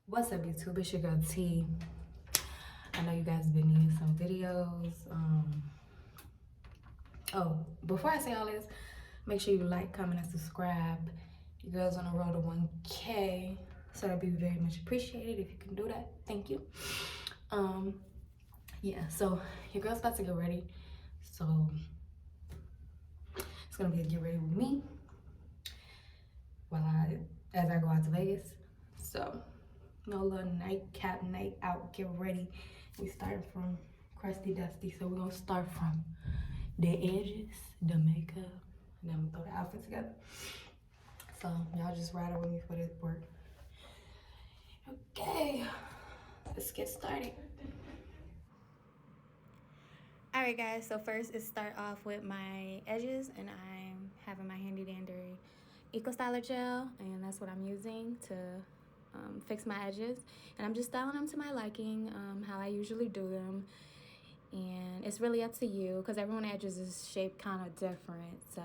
What's up, YouTube? It's your girl T. I know you guys been needing some videos. Oh, before I say all this, make sure you like, comment, and subscribe. Your girl's on the road to 1K, so that'd be very much appreciated if you can do that. Thank you. Yeah. So your girl's about to get ready, so it's gonna be a get ready with me as I go out to Vegas. So no little nightcap night out, get ready. We starting from crusty dusty, so we're gonna start from the edges, the makeup, and then I'm gonna throw the outfit together. So y'all just ride with me for this work. Okay, let's get started. Alright guys, so first is start off with my edges, and I'm having my handy dandy Eco Styler gel, and that's what I'm using to fix my edges. And I'm just styling them to my liking, how I usually do them. And it's really up to you because everyone's edges is shaped kind of different. So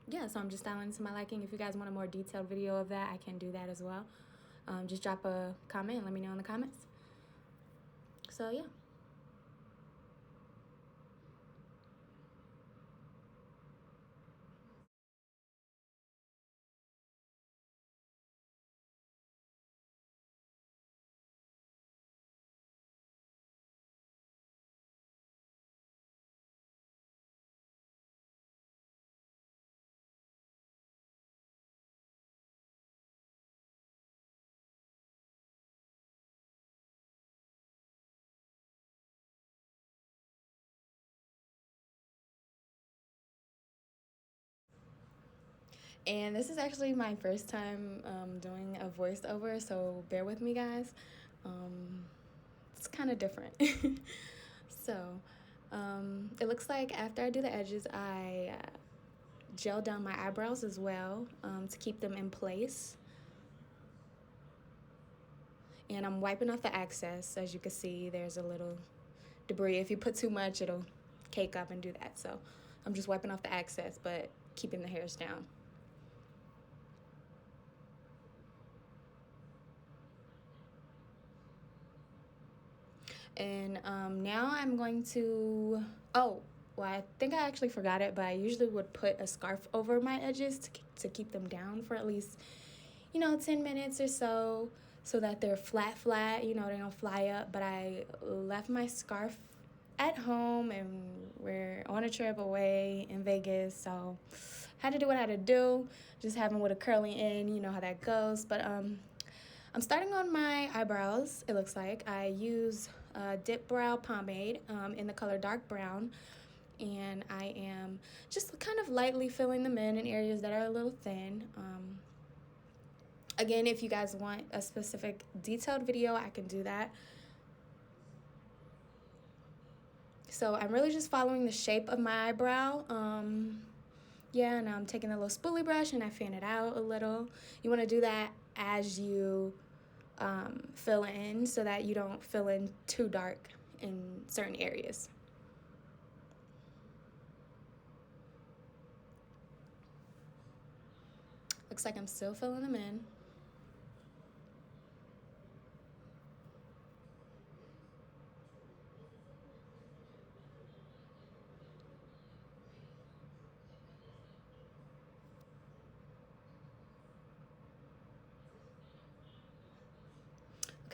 yeah, so I'm just styling to my liking. If you guys want a more detailed video of that, I can do that as well. Just drop a comment and let me know in the comments. So yeah. And this is actually my first time doing a voiceover, so bear with me, guys. It's kind of different. So it looks like after I do the edges, I gel down my eyebrows as well to keep them in place. And I'm wiping off the excess. As you can see, there's a little debris. If you put too much, it'll cake up and do that. So I'm just wiping off the excess, but keeping the hairs down. And now I'm going to, well, I think I actually forgot it, but I usually would put a scarf over my edges to keep them down for at least, 10 minutes or so that they're flat, they don't fly up. But I left my scarf at home and we're on a trip away in Vegas, so had to do what I had to do, just having with a curly end, you know how that goes. But I'm starting on my eyebrows. It looks like I use Dip Brow Pomade in the color dark brown, and I am just kind of lightly filling them in areas that are a little thin. Again, if you guys want a specific detailed video, I can do that. So I'm really just following the shape of my eyebrow. Yeah, and I'm taking a little spoolie brush and I fan it out a little. You want to do that as you fill in so that you don't fill in too dark in certain areas. Looks like I'm still filling them in.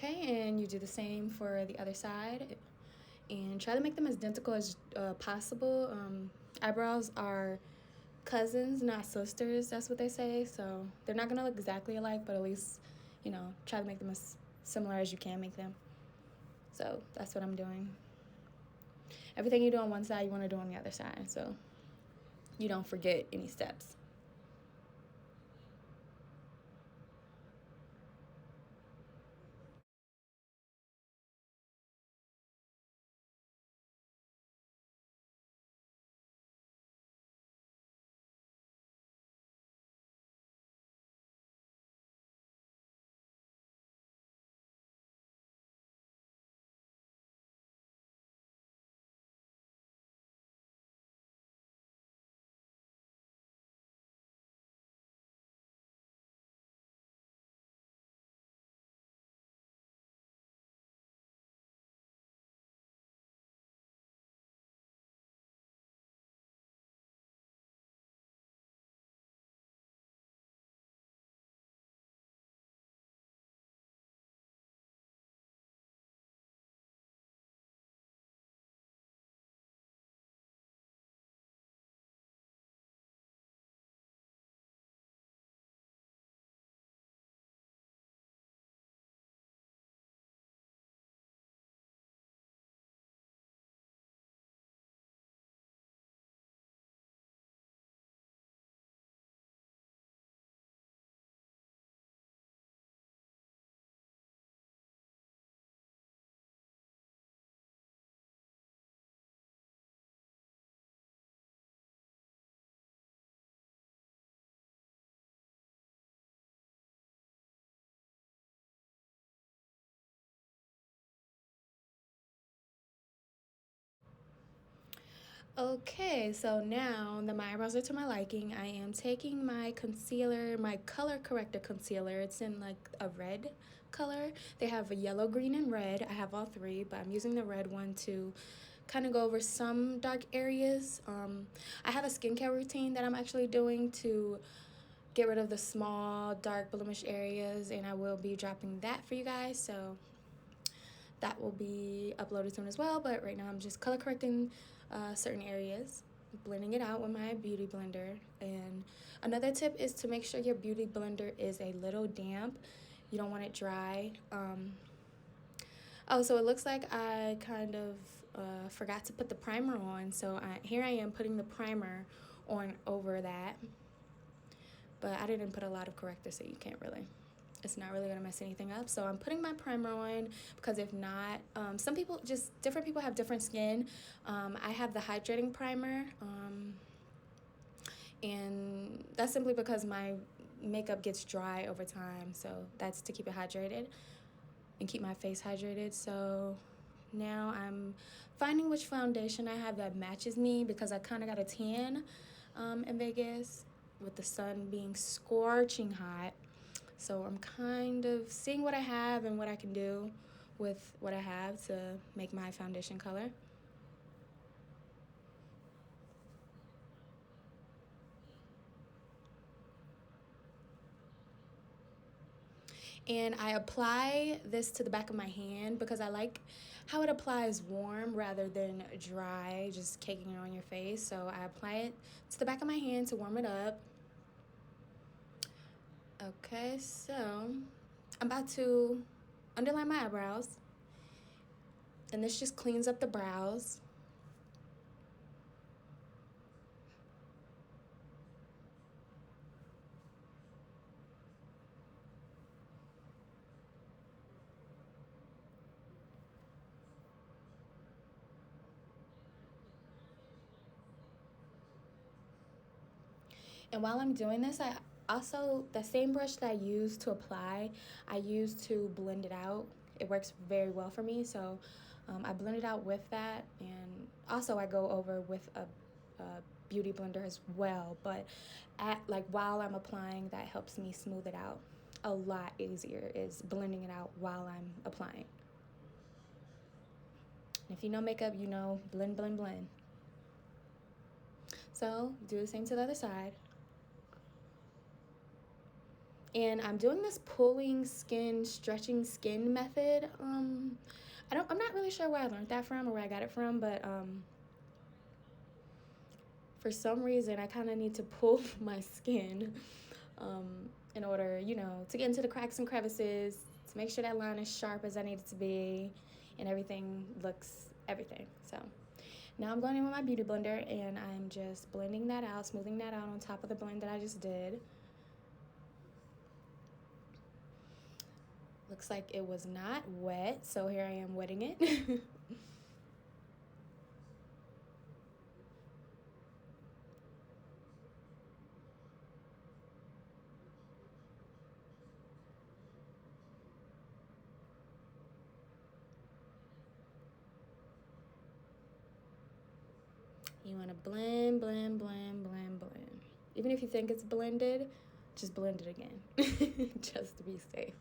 Okay, and you do the same for the other side. And try to make them as identical as possible. Eyebrows are cousins, not sisters. That's what they say. So they're not going to look exactly alike, but at least, try to make them as similar as you can make them. So that's what I'm doing. Everything you do on one side, you want to do on the other side, so you don't forget any steps. Okay, so now that my eyebrows are to my liking, I am taking my concealer, my color corrector concealer. It's in like a red color. They have a yellow, green, and red. I have all three, but I'm using the red one to kind of go over some dark areas. I have a skincare routine that I'm actually doing to get rid of the small, dark, blemish areas, and I will be dropping that for you guys. So that will be uploaded soon as well, but right now I'm just color correcting certain areas, blending it out with my beauty blender. And another tip is to make sure your beauty blender is a little damp. You don't want it dry. Oh, so it looks like I kind of forgot to put the primer on, so here I am putting the primer on over that, but I didn't put a lot of corrector, so you can't really, it's not really gonna mess anything up. So I'm putting my primer on because if not, some people, just different people have different skin. I have the hydrating primer, and that's simply because my makeup gets dry over time, so that's to keep it hydrated and keep my face hydrated. So now I'm finding which foundation I have that matches me, because I kind of got a tan in Vegas with the sun being scorching hot. So I'm kind of seeing what I have and what I can do with what I have to make my foundation color. And I apply this to the back of my hand because I like how it applies warm rather than dry, just caking it on your face. So I apply it to the back of my hand to warm it up. Okay, so I'm about to underline my eyebrows, and this just cleans up the brows. And while I'm doing this, I also, the same brush that I use to apply, I use to blend it out. It works very well for me, so I blend it out with that. And also I go over with a beauty blender as well, but while I'm applying, that helps me smooth it out a lot easier, is blending it out while I'm applying. And if you know makeup, you know blend, blend, blend. So do the same to the other side. And I'm doing this pulling skin, stretching skin method. I'm not really sure where I learned that from or where I got it from, but for some reason I kind of need to pull my skin in order, to get into the cracks and crevices, to make sure that line is sharp as I need it to be, and everything looks everything. So now I'm going in with my beauty blender and I'm just blending that out, smoothing that out on top of the blend that I just did. Looks like it was not wet, so here I am wetting it. You want to blend, blend, blend, blend, blend. Even if you think it's blended, just blend it again, just to be safe.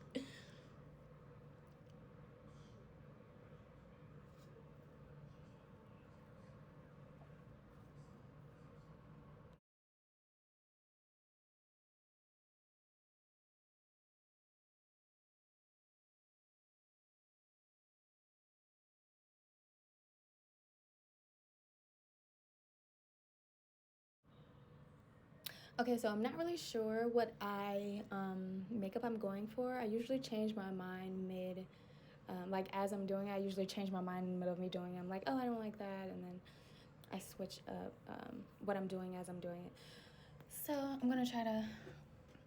Okay, so I'm not really sure what makeup I'm going for. I usually change my mind mid, like as I'm doing it, I usually change my mind in the middle of me doing it. I'm like, oh, I don't like that, and then I switch up what I'm doing as I'm doing it. So I'm gonna try to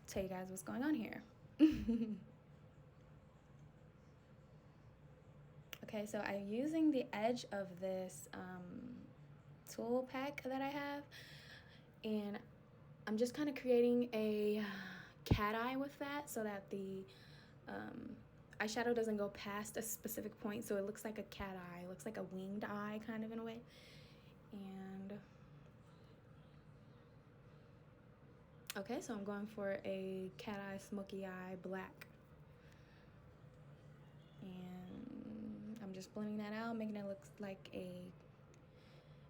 tell you guys what's going on here. Okay, so I'm using the edge of this tool pack that I have, and I'm just kind of creating a cat eye with that so that the eyeshadow doesn't go past a specific point, so it looks like a cat eye. It looks like a winged eye kind of in a way. And okay, so I'm going for a cat eye, smoky eye, black. And I'm just blending that out, making it look like a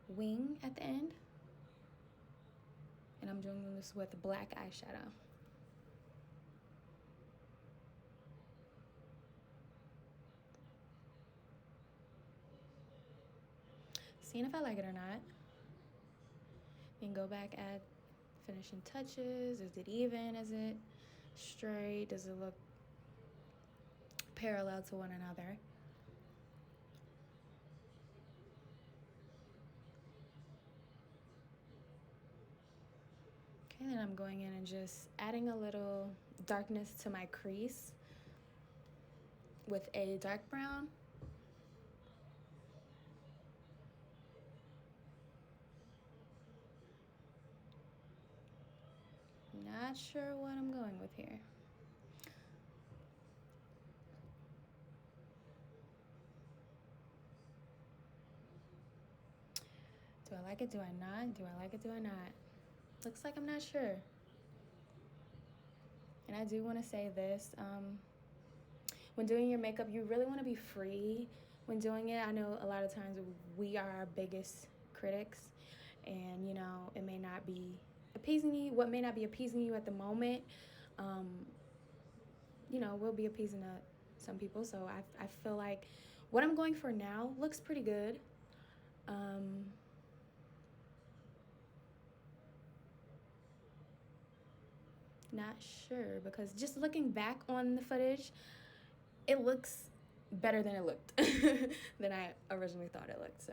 wing at the end. And I'm doing this with black eyeshadow. Seeing if I like it or not. Then go back, add finishing touches. Is it even? Is it straight? Does it look parallel to one another? Okay, then I'm going in and just adding a little darkness to my crease with a dark brown. Not sure what I'm going with here. Do I like it? Do I not? Do I like it? Do I not? Looks like I'm not sure. And I do want to say this. When doing your makeup, you really want to be free when doing it. I know a lot of times we are our biggest critics, and you know, it may not be appeasing you. What may not be appeasing you at the moment, you know, will be appeasing to some people. So I feel like what I'm going for now looks pretty good. Not sure, because just looking back on the footage, it looks better than it looked than I originally thought it looked. So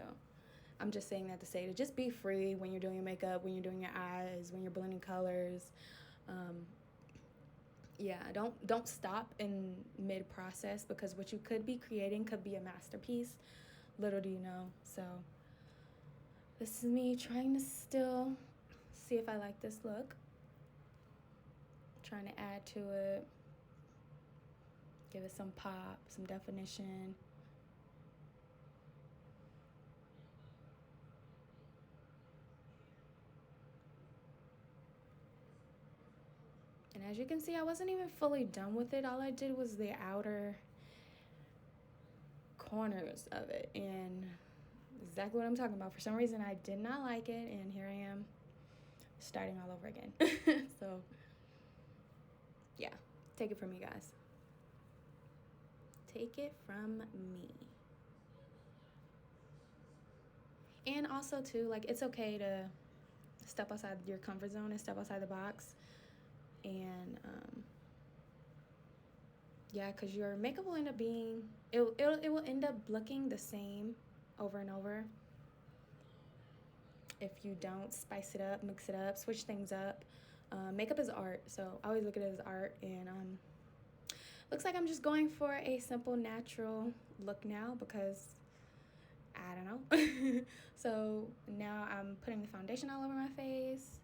I'm just saying that to say to just be free when you're doing your makeup, when you're doing your eyes, when you're blending colors. Yeah, don't stop in mid process, because what you could be creating could be a masterpiece. Little do you know. So this is me trying to still see if I like this look. Trying to add to it, give it some pop, some definition. And as you can see, I wasn't even fully done with it. All I did was the outer corners of it, and exactly what I'm talking about. For some reason, I did not like it, and here I am starting all over again. So yeah, take it from me, guys. Take it from me. And also too, like, it's okay to step outside your comfort zone and step outside the box. And yeah, because your makeup will end up being, it will end up looking the same over and over if you don't spice it up, mix it up, switch things up. Makeup is art, so I always look at it as art. And looks like I'm just going for a simple, natural look now, because I don't know. So now I'm putting the foundation all over my face,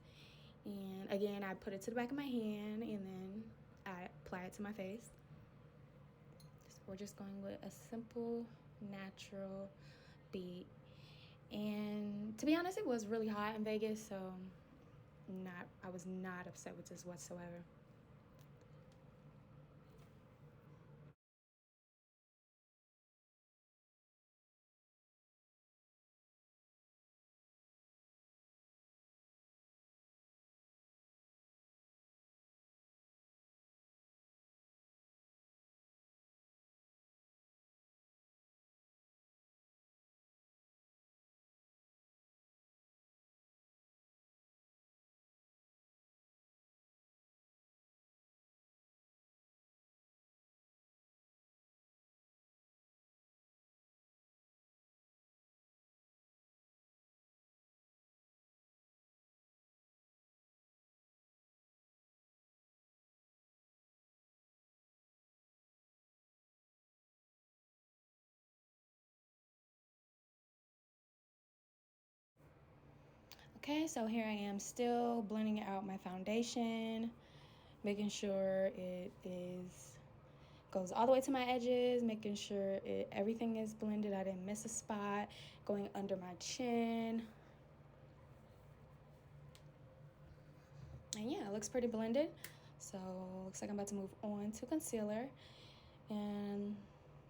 and again, I put it to the back of my hand, and then I apply it to my face. So we're just going with a simple, natural beat. And to be honest, it was really hot in Vegas, so I was not upset with this whatsoever. Okay, so here I am still blending out my foundation, making sure it is goes all the way to my edges, making sure everything is blended. I didn't miss a spot. Going under my chin, And yeah, it looks pretty blended. So looks like I'm about to move on to concealer. And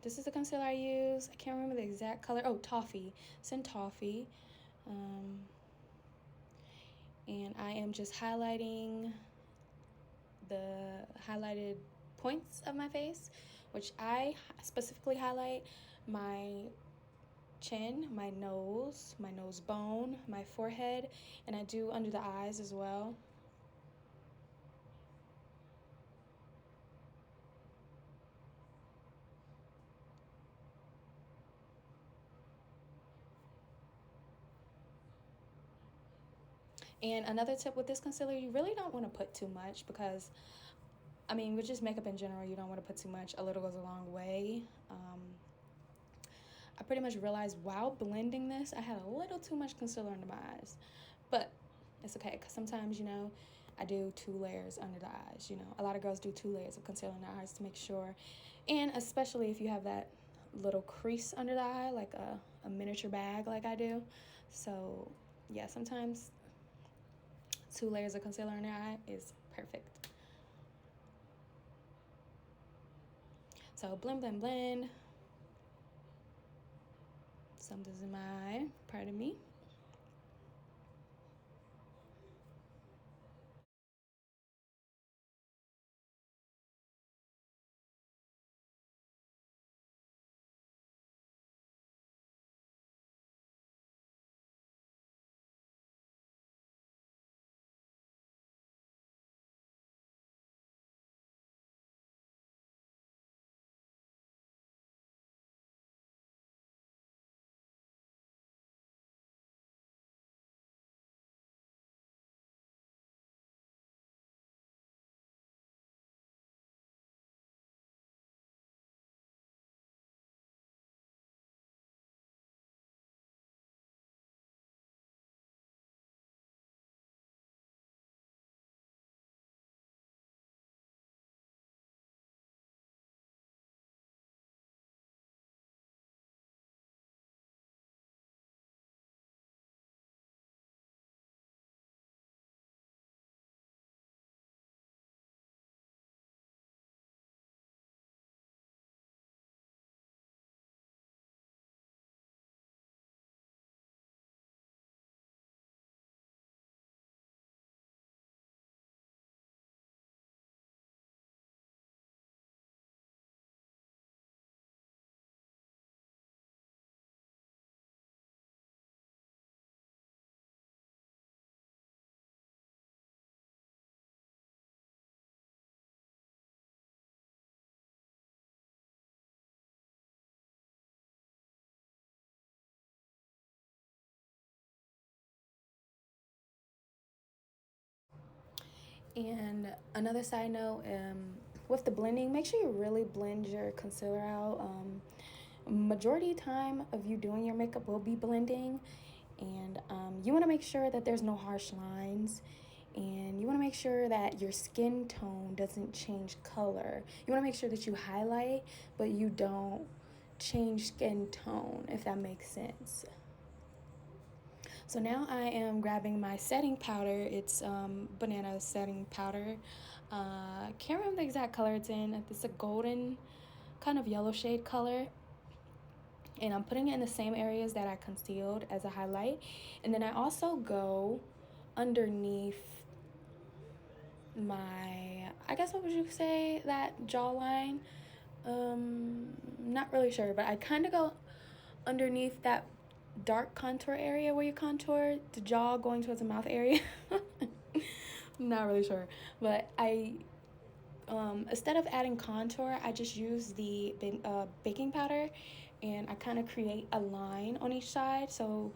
this is the concealer I use. I can't remember the exact color. Oh, Toffee. It's in Toffee. And I am just highlighting the highlighted points of my face, which I specifically highlight my chin, my nose bone, my forehead, and I do under the eyes as well. And another tip with this concealer, you really don't want to put too much because, I mean, with just makeup in general, you don't want to put too much. A little goes a long way. I pretty much realized while blending this, I had a little too much concealer under my eyes. But it's okay, because sometimes, you know, I do 2 layers under the eyes. You know, a lot of girls do 2 layers of concealer under the eyes to make sure. And especially if you have that little crease under the eye, like a miniature bag like I do. So, yeah, sometimes 2 layers of concealer under the eye is perfect. So, blend, blend, blend. Something's in my eye, pardon me. And another side note, with the blending, make sure you really blend your concealer out. Majority of time of you doing your makeup will be blending, and you want to make sure that there's no harsh lines, and you want to make sure that your skin tone doesn't change color. You want to make sure that you highlight, but you don't change skin tone, if that makes sense. So now I am grabbing my setting powder. It's banana setting powder. Can't remember the exact color it's in. It's a golden kind of yellow shade color. And I'm putting it in the same areas that I concealed as a highlight. And then I also go underneath my, I guess what would you say, that jawline? Not really sure, but I kind of go underneath that dark contour area where you contour the jaw going towards the mouth area. Not really sure, but I instead of adding contour, I just use the baking powder, and I kind of create a line on each side, so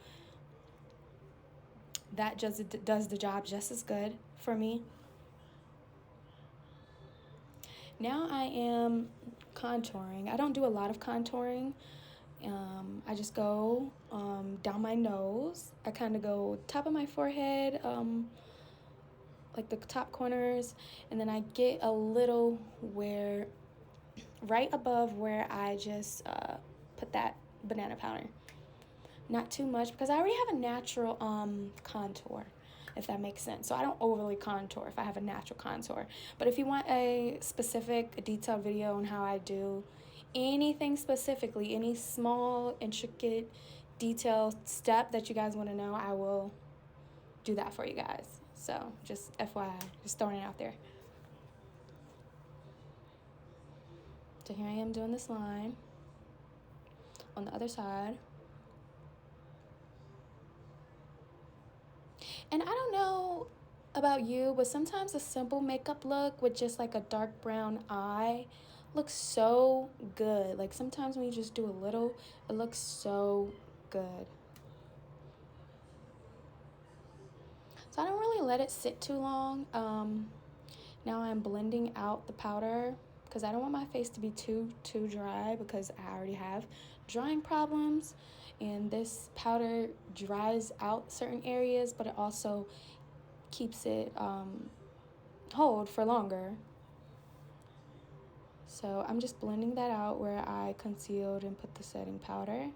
that just does the job just as good for me. Now I am contouring. I don't do a lot of contouring. I just go down my nose. I kind of go top of my forehead, like the top corners, and then I get a little where, right above where I just put that banana powder. Not too much because I already have a natural contour. if that makes sense. So I don't overly contour if I have a natural contour. But if you want a specific, detailed video on how I do anything specifically, any small, intricate, detailed step that you guys want to know, I will do that for you guys. So just FYI, just throwing it out there. So here I am doing this line on the other side. And I don't know about you, but sometimes a simple makeup look with just like a dark brown eye looks so good. Like sometimes when you just do a little, it looks so good. So I don't really let it sit too long. Now I'm blending out the powder because I don't want my face to be too dry, because I already have drying problems, and this powder dries out certain areas, but it also keeps it hold for longer. So I'm just blending that out where I concealed and put the setting powder.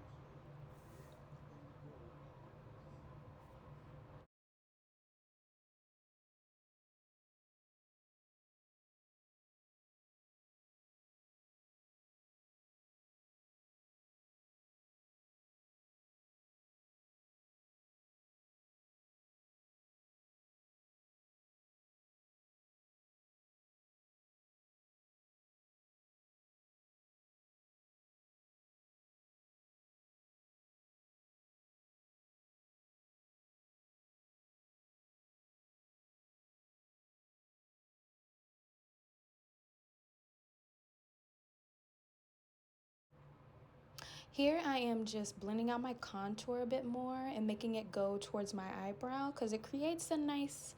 Here I am just blending out my contour a bit more and making it go towards my eyebrow, because it creates a nice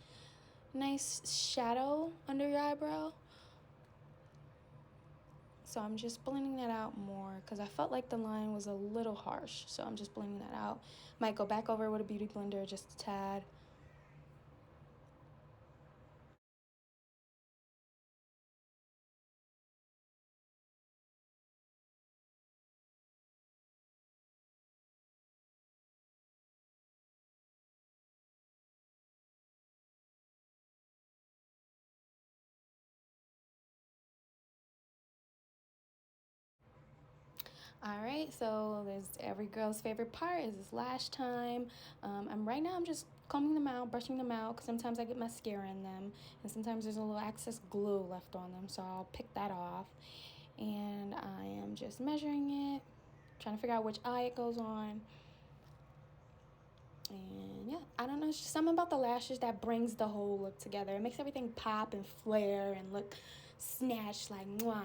shadow under your eyebrow. So I'm just blending that out more because I felt like the line was a little harsh. So I'm just blending that out. Might go back over with a beauty blender just a tad. All right, so there's every girl's favorite part is this lash time. I'm just combing them out, brushing them out, because sometimes I get mascara in them, and sometimes there's a little excess glue left on them, so I'll pick that off. And I am just measuring it, trying to figure out which eye it goes on. And yeah, I don't know, it's just something about the lashes that brings the whole look together. It makes everything pop and flare and look snatched, like mwah.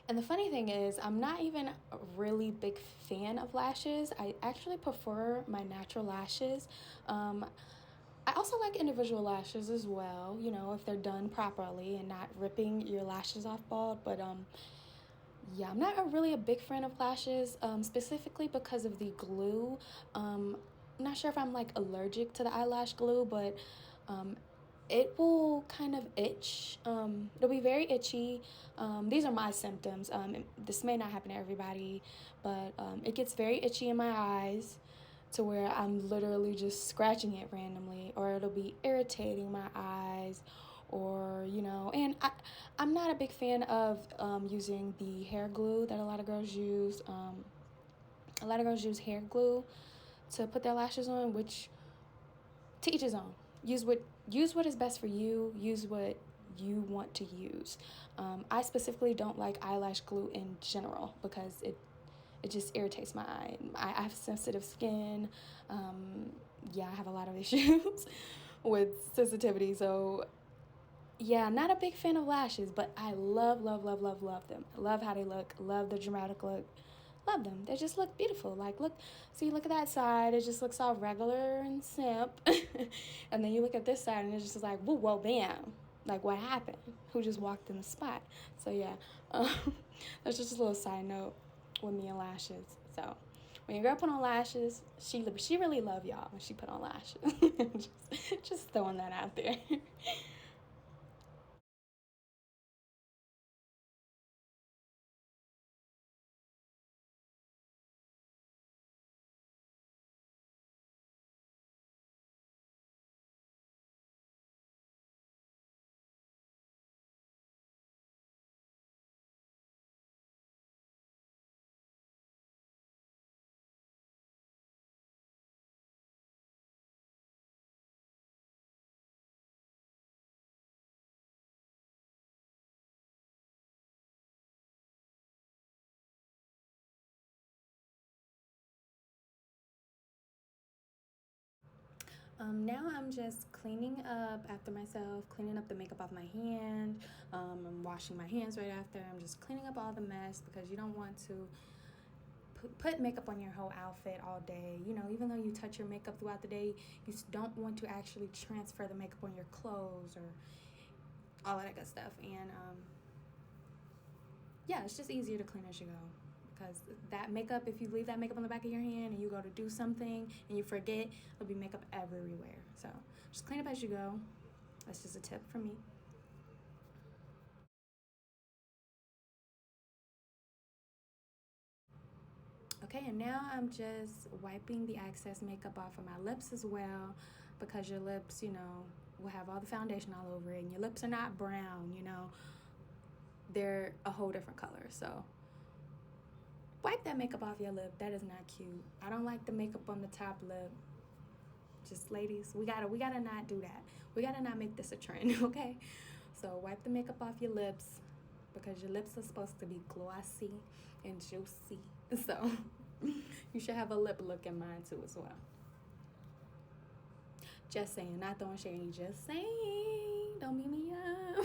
And the funny thing is, I'm not even a really big fan of lashes. I actually prefer my natural lashes. I also like individual lashes as well, you know, if they're done properly and not ripping your lashes off bald. But yeah, I'm not really a big fan of lashes, specifically because of the glue. I'm not sure if I'm like allergic to the eyelash glue, but um, it will kind of itch. It'll be very itchy. These are my symptoms. This may not happen to everybody, but it gets very itchy in my eyes to where I'm literally just scratching it randomly, or it'll be irritating my eyes, or, you know, and I'm not a big fan of using the hair glue that a lot of girls use. A lot of girls use hair glue to put their lashes on, which, to each his own. Use what is best for you. Use what you want to use. I specifically don't like eyelash glue in general because it just irritates my eye. I have sensitive skin. Yeah, I have a lot of issues with sensitivity. So yeah, not a big fan of lashes, but I love them. I love how they look. Love the dramatic look. Love them. They just look beautiful. Like, look, see, look at that side. It just looks all regular and simp. And then you look at this side and it's just like, whoa, whoa, bam. Like, what happened? Who just walked in the spot? So, yeah, that's just a little side note with me and lashes. So, when your girl put on lashes, she really love y'all when she put on lashes. just throwing that out there. Now I'm just cleaning up after myself, cleaning up the makeup off my hand. I'm washing my hands right after. I'm just cleaning up all the mess because you don't want to put makeup on your whole outfit all day. You know, even though you touch your makeup throughout the day, you don't want to actually transfer the makeup on your clothes or all of that good stuff. And yeah, it's just easier to clean as you go. Because that makeup, if you leave that makeup on the back of your hand and you go to do something and you forget, there'll be makeup everywhere. So just clean up as you go. That's just a tip from me. Okay, and now I'm just wiping the excess makeup off of my lips as well, because your lips, you know, will have all the foundation all over it, and your lips are not brown, you know, they're a whole different color. So wipe that makeup off your lip. That is not cute. I don't like the makeup on the top lip. Just ladies, we gotta not do that. We gotta not make this a trend, okay? So wipe the makeup off your lips because your lips are supposed to be glossy and juicy. So you should have a lip look in mind too as well. Just saying, not throwing shade, just saying. Don't beat me up.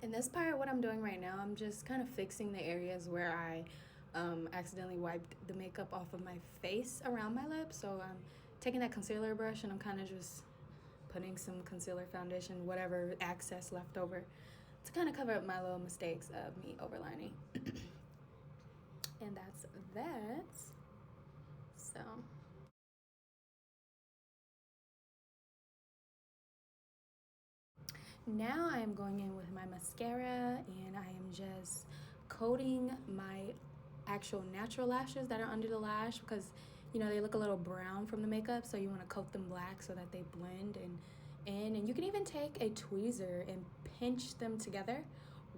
In this part, what I'm doing right now, I'm just kind of fixing the areas where I accidentally wiped the makeup off of my face around my lips. So I'm taking that concealer brush and I'm kind of just putting some concealer, foundation, whatever excess left over to kind of cover up my little mistakes of me overlining. And that's that. So now I am going in with my mascara and I am just coating my actual natural lashes that are under the lash, because you know they look a little brown from the makeup, so you want to coat them black so that they blend and in. And you can even take a tweezer and pinch them together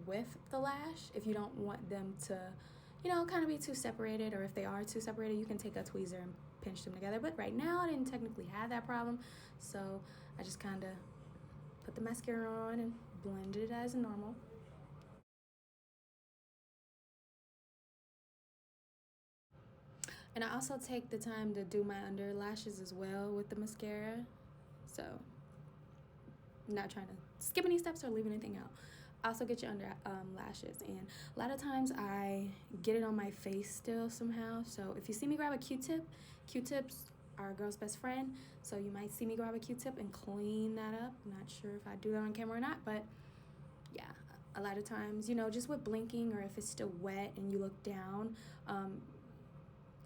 with the lash if you don't want them to, you know, kind of be too separated, or if they are too separated, you can take a tweezer and pinch them together. But right now I didn't technically have that problem, so I just kind of put the mascara on and blend it as normal. And I also take the time to do my under lashes as well with the mascara. So I'm not trying to skip any steps or leave anything out. I also get your under lashes, and a lot of times I get it on my face still somehow. So if you see me grab a Q-tip, Q-tips are a girl's best friend. So you might see me grab a Q-tip and clean that up. I'm not sure if I do that on camera or not, but yeah, a lot of times, you know, just with blinking or if it's still wet and you look down,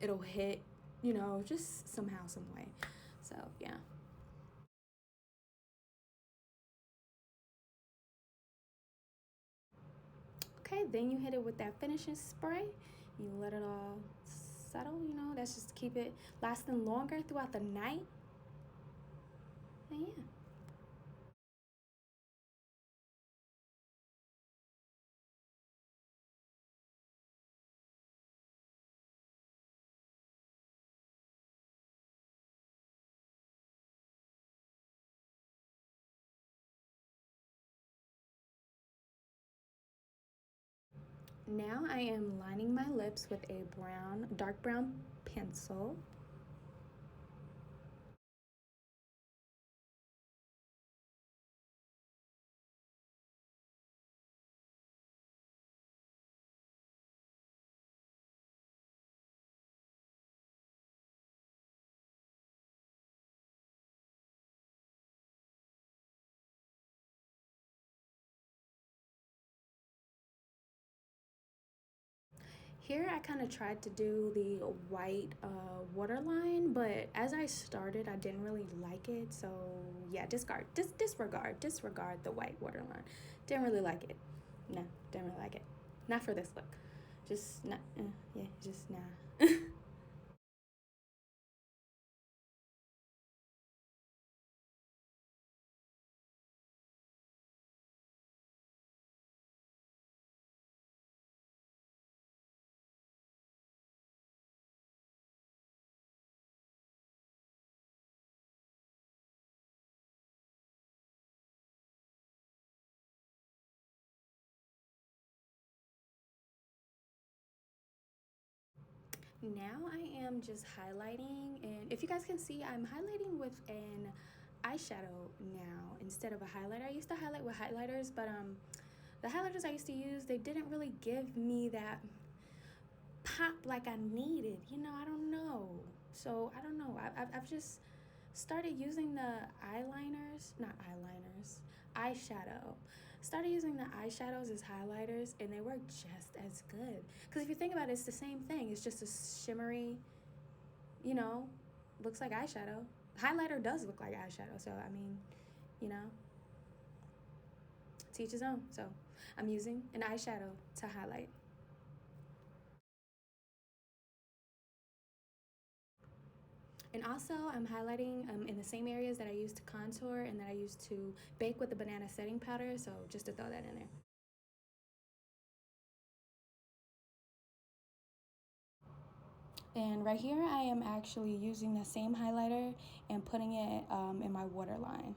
it'll hit, you know, just somehow, some way. So yeah. Okay, then you hit it with that finishing spray. You let it all settle, you know, that's just to keep it lasting longer throughout the night. And yeah. Now I am lining my lips with a dark brown pencil. Here I kind of tried to do the white waterline, but as I started, I didn't really like it. So yeah, disregard the white waterline. Didn't really like it. No, didn't really like it. Not for this look. Just not. Yeah, just nah. Now I am just highlighting, and if you guys can see, I'm highlighting with an eyeshadow now instead of a highlighter. I used to highlight with highlighters, but the highlighters I used to use, they didn't really give me that pop like I needed. I don't know. So I don't know. I've just started using the eyeshadow. Started using the eyeshadows as highlighters, and they work just as good. Because if you think about it, it's the same thing. It's just a shimmery, you know, looks like eyeshadow. Highlighter does look like eyeshadow. So, I mean, you know, to each his own. So I'm using an eyeshadow to highlight. And also, I'm highlighting in the same areas that I used to contour and that I used to bake with the banana setting powder. So just to throw that in there. And right here, I am actually using the same highlighter and putting it in my waterline.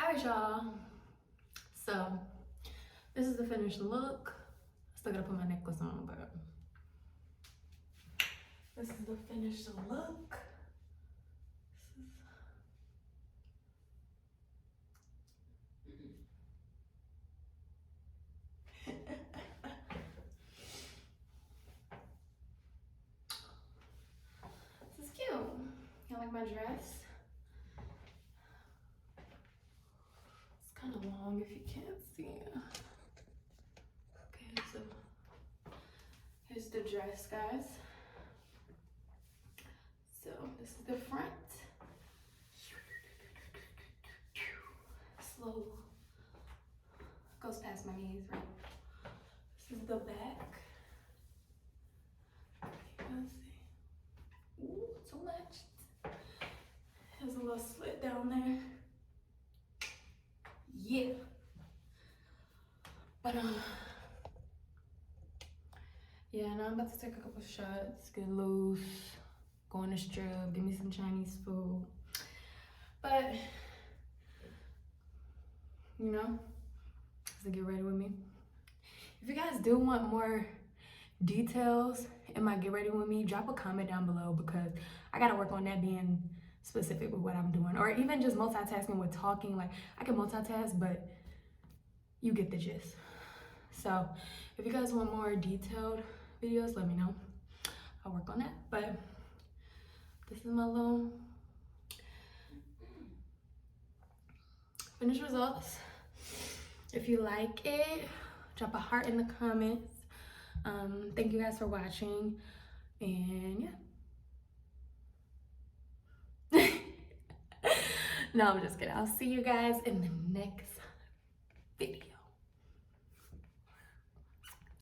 All right, y'all. So this is the finished look. I still gotta put my necklace on, but this is the finished look. This is cute. Y'all like have my dress. It's kind of long if you can't see. Okay, so here's the dress, guys. So this is the front. Slow. Goes past my knees, right? This is the back. Let's see. Ooh, too much. There's a little slit down there. Yeah. But yeah, now I'm about to take a couple shots, get loose, go on a strip, give me some Chinese food. But you know, so get ready with me. If you guys do want more details in my get ready with me, drop a comment down below, because I gotta work on that, being specific with what I'm doing, or even just multitasking with talking. Like, I can multitask, but you get the gist. So if you guys want more detailed videos, let me know. I'll work on that. But this is my little finished results. If you like it, drop a heart in the comments. Thank you guys for watching, and yeah. No, I'm just kidding. I'll see you guys in the next video.